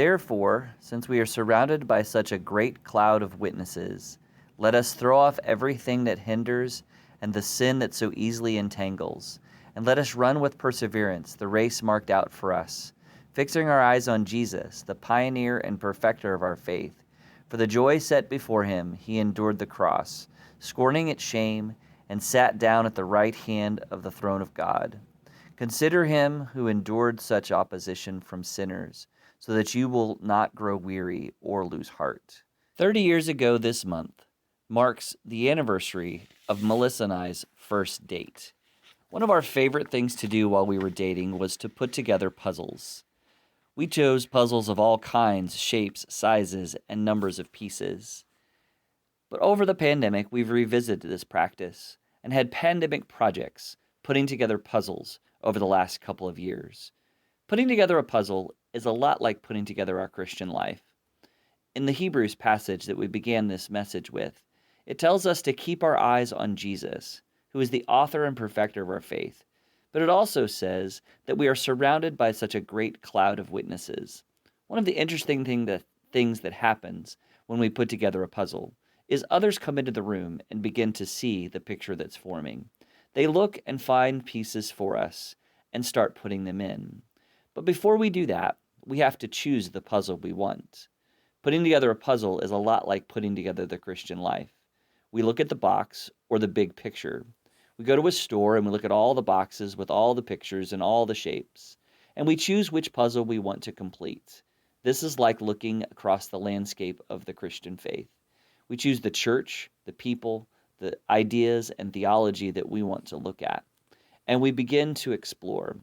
Therefore, since we are surrounded by such a great cloud of witnesses, let us throw off everything that hinders and the sin that so easily entangles, and let us run with perseverance the race marked out for us, fixing our eyes on Jesus, the pioneer and perfecter of our faith. For the joy set before him, he endured the cross, scorning its shame, and sat down at the right hand of the throne of God. Consider him who endured such opposition from sinners, so that you will not grow weary or lose heart. 30 years ago this month marks the anniversary of Melissa and I's first date. One of our favorite things to do while we were dating was to put together puzzles. We chose puzzles of all kinds, shapes, sizes, and numbers of pieces. But over the pandemic, we've revisited this practice and had pandemic projects putting together puzzles over the last couple of years. Putting together a puzzle is a lot like putting together our Christian life. In the Hebrews passage that we began this message with, it tells us to keep our eyes on Jesus, who is the author and perfecter of our faith. But it also says that we are surrounded by such a great cloud of witnesses. One of the interesting things that happens when we put together a puzzle is others come into the room and begin to see the picture that's forming. They look and find pieces for us and start putting them in. But before we do that, we have to choose the puzzle we want. Putting together a puzzle is a lot like putting together the Christian life. We look at the box or the big picture. We go to a store and we look at all the boxes with all the pictures and all the shapes, and we choose which puzzle we want to complete. This is like looking across the landscape of the Christian faith. We choose the church, the people, the ideas and theology that we want to look at, and we begin to explore.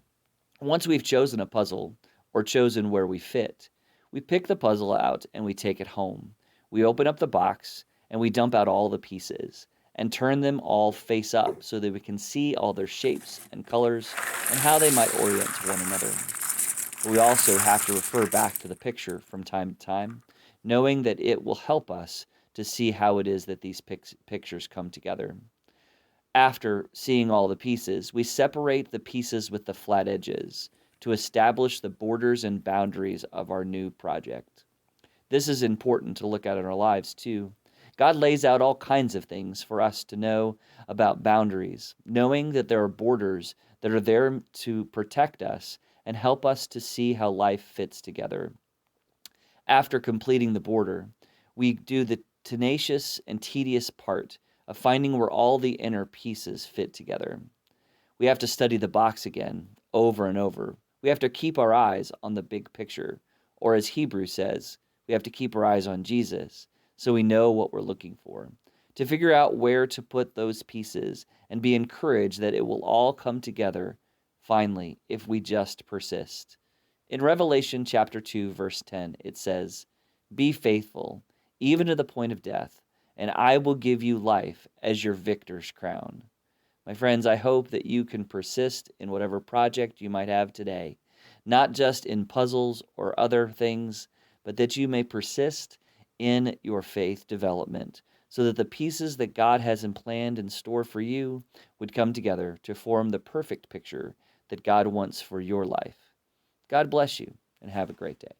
Once we've chosen a puzzle, or chosen where we fit, we pick the puzzle out and we take it home. We open up the box and we dump out all the pieces and turn them all face up so that we can see all their shapes and colors and how they might orient to one another. But we also have to refer back to the picture from time to time, knowing that it will help us to see how it is that these pictures come together. After seeing all the pieces, we separate the pieces with the flat edges to establish the borders and boundaries of our new project. This is important to look at in our lives too. God lays out all kinds of things for us to know about boundaries, knowing that there are borders that are there to protect us and help us to see how life fits together. After completing the border, we do the tenacious and tedious part of finding where all the inner pieces fit together. We have to study the box again, over and over. We have to keep our eyes on the big picture, or as Hebrews says, we have to keep our eyes on Jesus so we know what we're looking for, to figure out where to put those pieces and be encouraged that it will all come together finally if we just persist. In Revelation chapter 2, verse 10, it says, "Be faithful, even to the point of death, and I will give you life as your victor's crown." My friends, I hope that you can persist in whatever project you might have today, not just in puzzles or other things, but that you may persist in your faith development so that the pieces that God has planned in store for you would come together to form the perfect picture that God wants for your life. God bless you and have a great day.